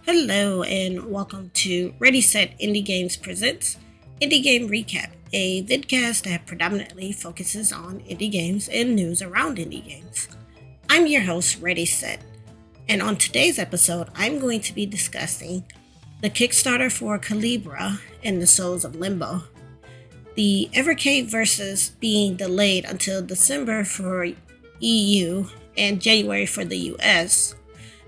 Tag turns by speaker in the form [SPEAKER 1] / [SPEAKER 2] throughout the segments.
[SPEAKER 1] Hello and welcome to Ready Set Indie Games Presents Indie Game Recap, a vidcast that predominantly focuses on indie games and news around indie games. I'm your host, Ready Set, and on today's episode, I'm going to be discussing the Kickstarter for Calibra and the Souls of Limbo, the Evercade versus being delayed until December for EU and January for the US,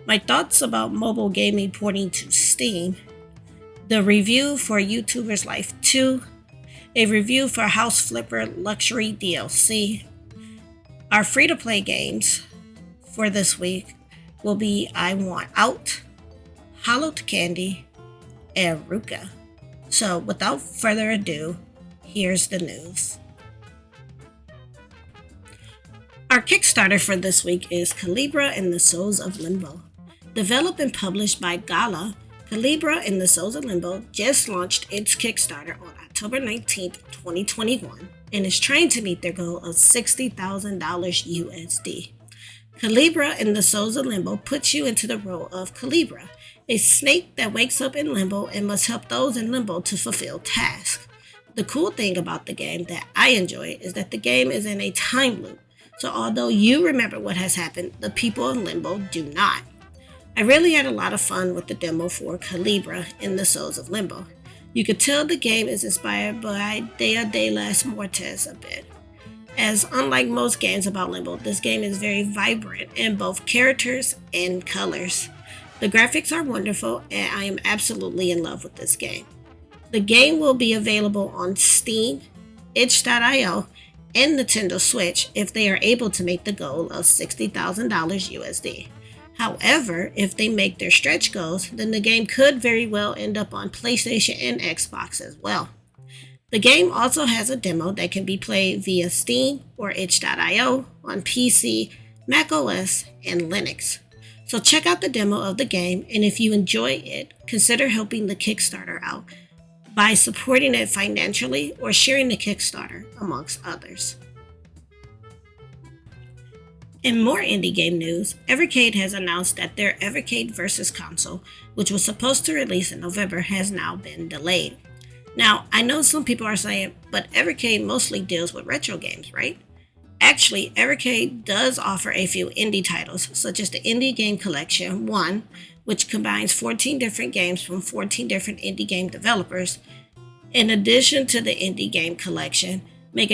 [SPEAKER 1] my thoughts about mobile gaming porting to Steam, the review for YouTuber's Life 2, a review for House Flipper Luxury DLC. Our free-to-play games for this week will be I Want Out, Hallowed Candy, and Ruka. So without further ado, here's the news. Our Kickstarter for this week is Calibra and the Souls of Limbo. Developed and published by Gala, Calibra and the Souls of Limbo just launched its Kickstarter on October 19, 2021, and is trying to meet their goal of $60,000 USD. Calibra and the Souls of Limbo puts you into the role of Kulebra, a snake that wakes up in limbo and must help those in limbo to fulfill tasks. The cool thing about the game that I enjoy is that the game is in a time loop, so although you remember what has happened, the people in limbo do not. I really had a lot of fun with the demo for Calibra in the Souls of Limbo. You could tell the game is inspired by Dia de las Muertes a bit, as unlike most games about Limbo, this game is very vibrant in both characters and colors. The graphics are wonderful and I am absolutely in love with this game. The game will be available on Steam, itch.io, and Nintendo Switch if they are able to make the goal of $60,000 USD. However, if they make their stretch goals, then the game could very well end up on PlayStation and Xbox as well. The game also has a demo that can be played via Steam or itch.io on PC, macOS, and Linux. So check out the demo of the game, and if you enjoy it, consider helping the Kickstarter out by supporting it financially or sharing the Kickstarter amongst others. In more indie game news, Evercade has announced that their Evercade Versus console, which was supposed to release in November, has now been delayed. Now, I know some people are saying, but Evercade mostly deals with retro games, right? Actually, Evercade does offer a few indie titles, such as the Indie Game Collection 1, which combines 14 different games from 14 different indie game developers. In addition to the Indie Game Collection,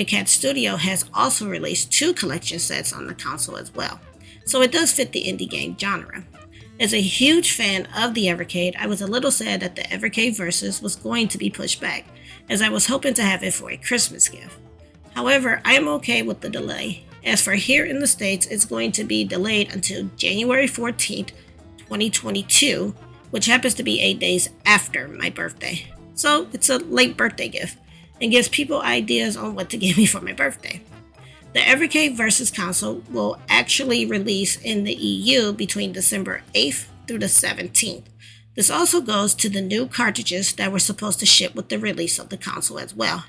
[SPEAKER 1] Cat Studio has also released 2 collection sets on the console as well, so it does fit the indie game genre. As a huge fan of the Evercade, I was a little sad that the Evercade Versus was going to be pushed back, as I was hoping to have it for a Christmas gift. However, I am okay with the delay. As for here in the States, it's going to be delayed until January 14th, 2022, which happens to be 8 days after my birthday. So it's a late birthday gift and gives people ideas on what to give me for my birthday. The Evercade Versus console will actually release in the EU between December 8th through the 17th. This also goes to the new cartridges that were supposed to ship with the release of the console as well.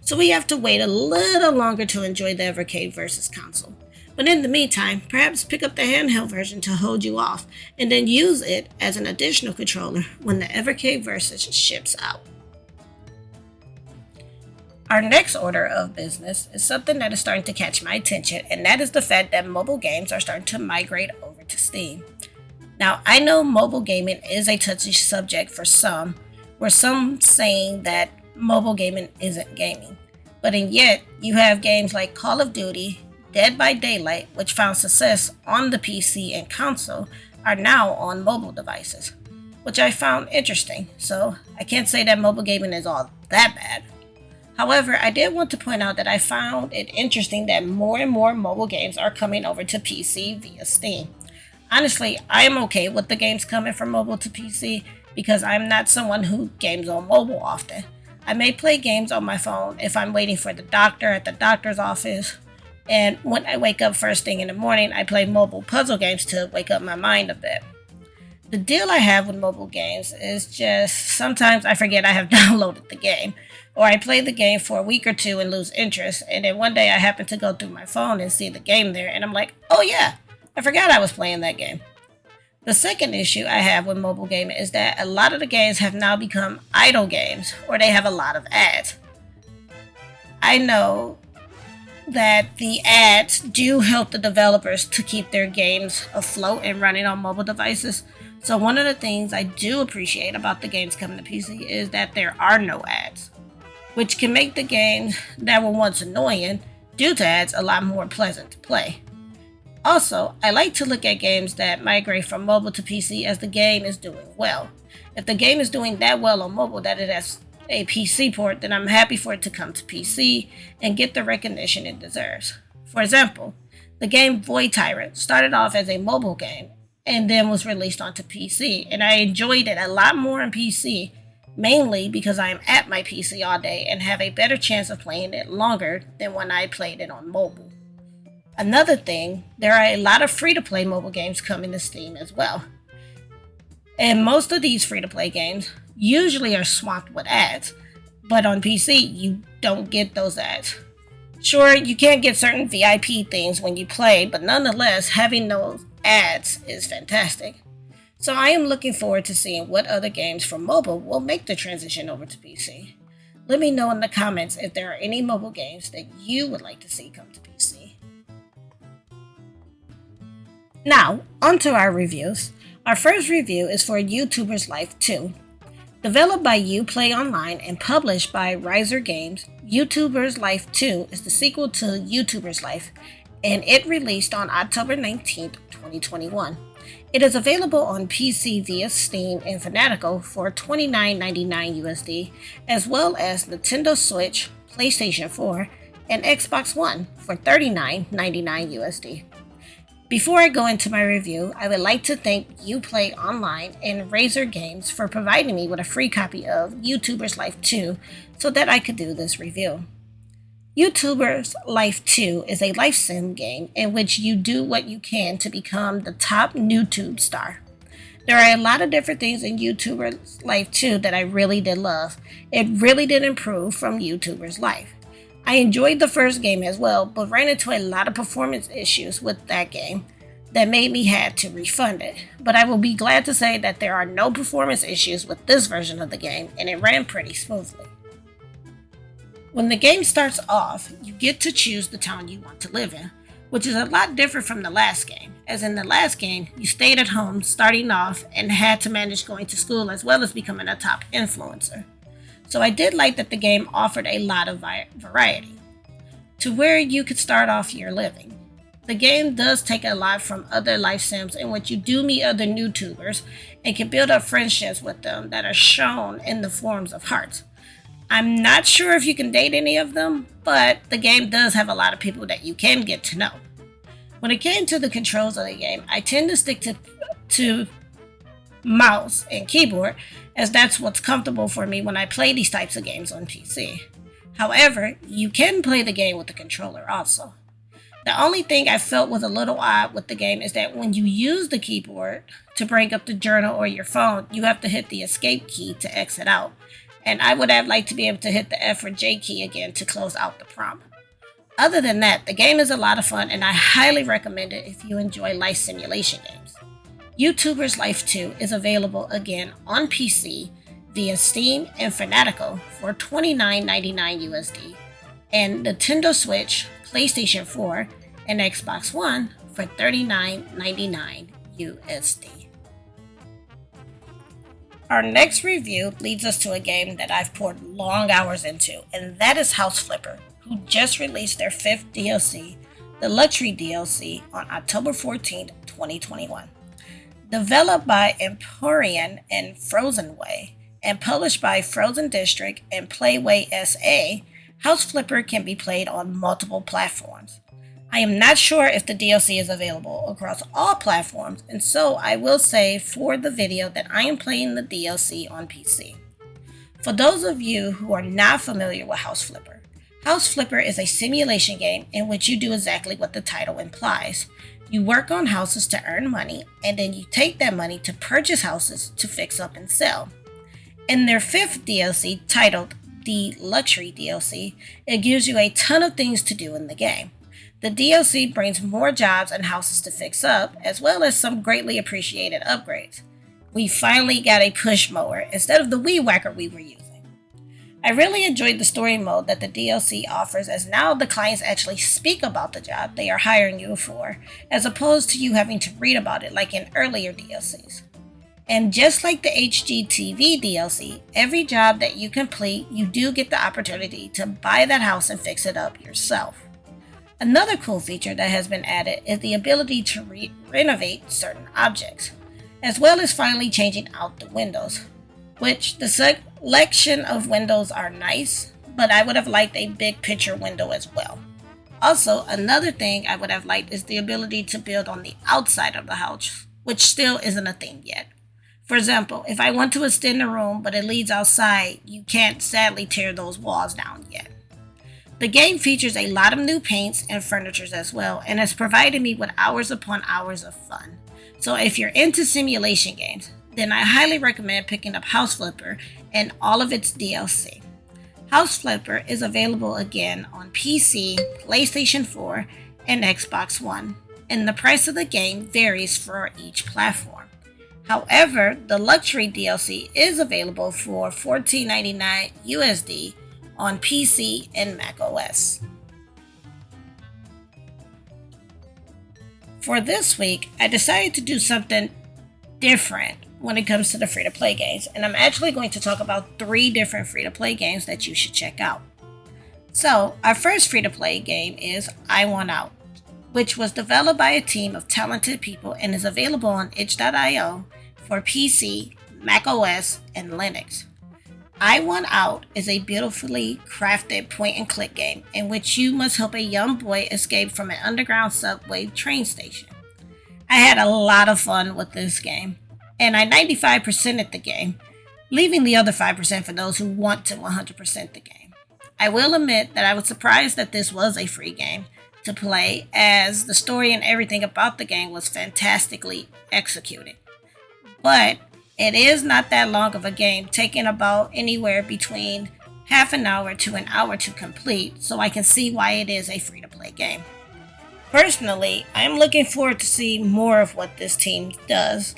[SPEAKER 1] So we have to wait a little longer to enjoy the Evercade Versus console. But in the meantime, perhaps pick up the handheld version to hold you off and then use it as an additional controller when the Evercade Versus ships out. Our next order of business is something that is starting to catch my attention, and that is the fact that mobile games are starting to migrate over to Steam. Now, I know mobile gaming is a touchy subject for some, were some saying that mobile gaming isn't gaming. But and yet, you have games like Call of Duty, Dead by Daylight, which found success on the PC and console, are now on mobile devices, which I found interesting. So I can't say that mobile gaming is all that bad. However, I did want to point out that I found it interesting that more and more mobile games are coming over to PC via Steam. Honestly, I am okay with the games coming from mobile to PC because I'm not someone who games on mobile often. I may play games on my phone if I'm waiting for the doctor at the doctor's office, and when I wake up first thing in the morning, I play mobile puzzle games to wake up my mind a bit. The deal I have with mobile games is just sometimes I forget I have downloaded the game, or I play the game for a week or two and lose interest, and then one day I happen to go through my phone and see the game there, and I'm like, oh yeah, I forgot I was playing that game. The second issue I have with mobile gaming is that a lot of the games have now become idle games, or they have a lot of ads. I know that the ads do help the developers to keep their games afloat and running on mobile devices. So one of the things I do appreciate about the games coming to PC is that there are no ads, which can make the games that were once annoying due to ads a lot more pleasant to play. Also, I like to look at games that migrate from mobile to PC as the game is doing well. If the game is doing that well on mobile that it has a PC port, then I'm happy for it to come to PC and get the recognition it deserves. For example, the game Tyrant started off as a mobile game and then was released onto PC, and I enjoyed it a lot more on PC, mainly because I am at my PC all day and have a better chance of playing it longer than when I played it on mobile. Another thing, there are a lot of free-to-play mobile games coming to Steam as well. And most of these free-to-play games usually are swamped with ads, but on PC, you don't get those ads. Sure, you can't get certain VIP things when you play, but nonetheless, having those ads is fantastic. So I am looking forward to seeing what other games from mobile will make the transition over to PC. Let me know in the comments if there are any mobile games that you would like to see come to PC. Now, onto our reviews. Our first review is for YouTuber's Life 2. Developed by Uplay Online and published by Riser Games, YouTuber's Life 2 is the sequel to YouTuber's Life, and it released on October 19th, 2021. It is available on PC via Steam and Fanatical for $29.99 USD, as well as Nintendo Switch, PlayStation 4, and Xbox One for $39.99 USD. Before I go into my review, I would like to thank Uplay Online and Razer Games for providing me with a free copy of YouTuber's Life 2 so that I could do this review. YouTuber's Life 2 is a life sim game in which you do what you can to become the top YouTube star. There are a lot of different things in YouTuber's Life 2 that I really did love. It really did improve from YouTuber's Life. I enjoyed the first game as well, but ran into a lot of performance issues with that game that made me had to refund it. But I will be glad to say that there are no performance issues with this version of the game, and it ran pretty smoothly. When the game starts off, you get to choose the town you want to live in, which is a lot different from the last game. As in the last game, you stayed at home starting off and had to manage going to school as well as becoming a top influencer. So I did like that the game offered a lot of variety to where you could start off your living. The game does take a lot from other life sims in which you do meet other YouTubers and can build up friendships with them that are shown in the forms of hearts. I'm not sure if you can date any of them, but the game does have a lot of people that you can get to know. When it came to the controls of the game, I tend to stick to mouse and keyboard, as that's what's comfortable for me when I play these types of games on PC. However, you can play the game with the controller also. The only thing I felt was a little odd with the game is that when you use the keyboard to bring up the journal or your phone, you have to hit the escape key to exit out. And I would have liked to be able to hit the F or J key again to close out the prompt. Other than that, the game is a lot of fun and I highly recommend it if you enjoy life simulation games. YouTuber's Life 2 is available again on PC via Steam and Fanatical for $29.99 USD, and Nintendo Switch, PlayStation 4, and Xbox One for $39.99 USD. Our next review leads us to a game that I've poured long hours into, and that is House Flipper, who just released their 5th DLC, the Luxury DLC, on October 14th, 2021. Developed by Emporian and Frozen Way, and published by Frozen District and Playway SA, House Flipper can be played on multiple platforms. I am not sure if the DLC is available across all platforms, and so I will say for the video that I am playing the DLC on PC. For those of you who are not familiar with House Flipper is a simulation game in which you do exactly what the title implies. You work on houses to earn money, and then you take that money to purchase houses to fix up and sell. In their 5th DLC, titled the Luxury DLC, it gives you a ton of things to do in the game. The DLC brings more jobs and houses to fix up, as well as some greatly appreciated upgrades. We finally got a push mower instead of the weed whacker we were using. I really enjoyed the story mode that the DLC offers, as now the clients actually speak about the job they are hiring you for, as opposed to you having to read about it like in earlier DLCs. And just like the HGTV DLC, every job that you complete, you do get the opportunity to buy that house and fix it up yourself. Another cool feature that has been added is the ability to renovate certain objects, as well as finally changing out the windows, which the selection of windows are nice, but I would have liked a big picture window as well. Also, another thing I would have liked is the ability to build on the outside of the house, which still isn't a thing yet. For example, if I want to extend a room but it leads outside, you can't sadly tear those walls down yet. The game features a lot of new paints and furnitures as well, and has provided me with hours upon hours of fun. So if you're into simulation games, then I highly recommend picking up House Flipper and all of its DLC. House Flipper is available again on PC, PlayStation 4, and Xbox One, and the price of the game varies for each platform. However, the Luxury DLC is available for $14.99 USD on PC and macOS. For this week, I decided to do something different when it comes to the free-to-play games, and I'm actually going to talk about 3 different free-to-play games that you should check out. So, our first free-to-play game is I Want Out, which was developed by a team of talented people and is available on itch.io for PC, macOS, and Linux. I Want Out is a beautifully crafted point-and-click game in which you must help a young boy escape from an underground subway train station. I had a lot of fun with this game, and I 95%ed the game, leaving the other 5% for those who want to 100% the game. I will admit that I was surprised that this was a free game to play, as the story and everything about the game was fantastically executed. But it is not that long of a game, taking about anywhere between half an hour to an hour to complete, so I can see why it is a free-to-play game. Personally, I'm looking forward to see more of what this team does.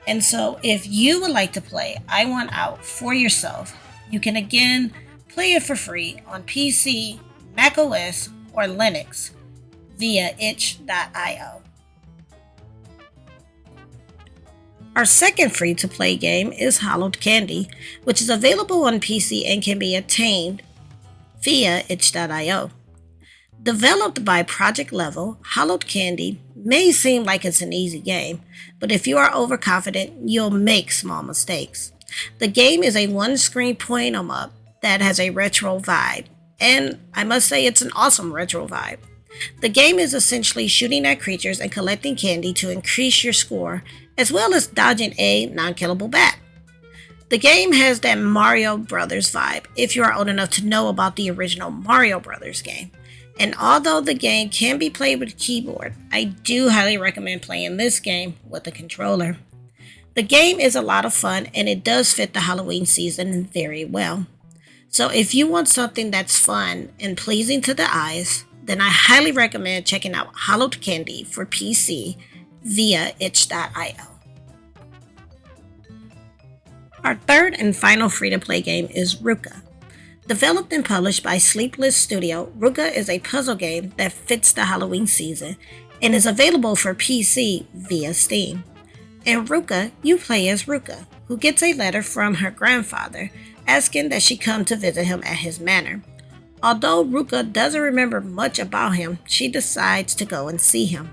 [SPEAKER 1] And so if you would like to play I Want Out for yourself, you can again play it for free on PC, macOS, or Linux via itch.io. Our second free-to-play game is Hallowed Candy, which is available on PC and can be obtained via itch.io. Developed by Project Level, Hallowed Candy may seem like it's an easy game, but if you are overconfident, you'll make small mistakes. The game is a one-screen point-em-up that has a retro vibe, and I must say it's an awesome retro vibe. The game is essentially shooting at creatures and collecting candy to increase your score, as well as dodging a non-killable bat. The game has that Mario Brothers vibe, if you are old enough to know about the original Mario Brothers game. And although the game can be played with a keyboard, I do highly recommend playing this game with a controller. The game is a lot of fun, and it does fit the Halloween season very well. So if you want something that's fun and pleasing to the eyes, then I highly recommend checking out Hallowed Candy for PC via itch.io. Our third and final free-to-play game is Ruka. Developed and published by Sleepless Studio, Ruka is a puzzle game that fits the Halloween season and is available for PC via Steam. In Ruka, you play as Ruka, who gets a letter from her grandfather asking that she come to visit him at his manor. Although Ruka doesn't remember much about him, she decides to go and see him.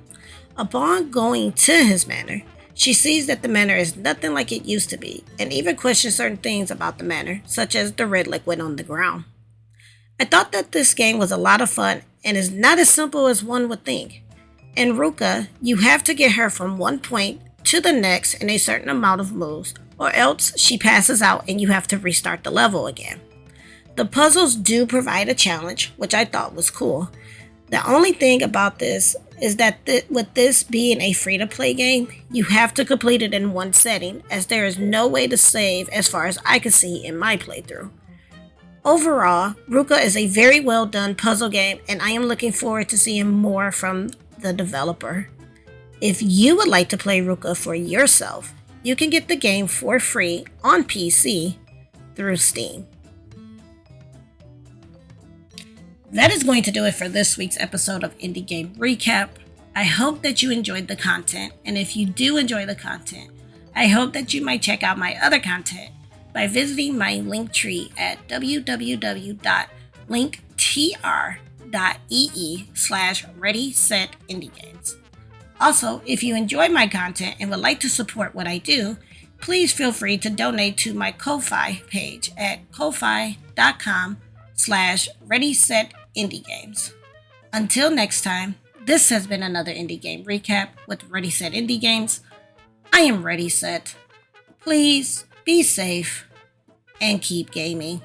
[SPEAKER 1] Upon going to his manor, she sees that the manor is nothing like it used to be, and even questions certain things about the manor, such as the red liquid on the ground. I thought that this game was a lot of fun and is not as simple as one would think. In Ruka, you have to get her from one point to the next in a certain amount of moves, or else she passes out and you have to restart the level again. The puzzles do provide a challenge, which I thought was cool. The only thing about this is that with this being a free-to-play game, you have to complete it in one setting, as there is no way to save as far as I can see in my playthrough. Overall, Ruka is a very well done puzzle game, and I am looking forward to seeing more from the developer. If you would like to play Ruka for yourself, you can get the game for free on PC through Steam. That is going to do it for this week's episode of Indie Game Recap. I hope that you enjoyed the content, and if you do enjoy the content, I hope that you might check out my other content by visiting my Linktree at www.linktr.ee/readysetindygames. Also, if you enjoy my content and would like to support what I do, please feel free to donate to my Ko-Fi page at ko-fi.com/readysetindiegames. Until next time, this has been another Indie Game Recap with Ready Set Indie Games. I am Ready Set. Please be safe and keep gaming.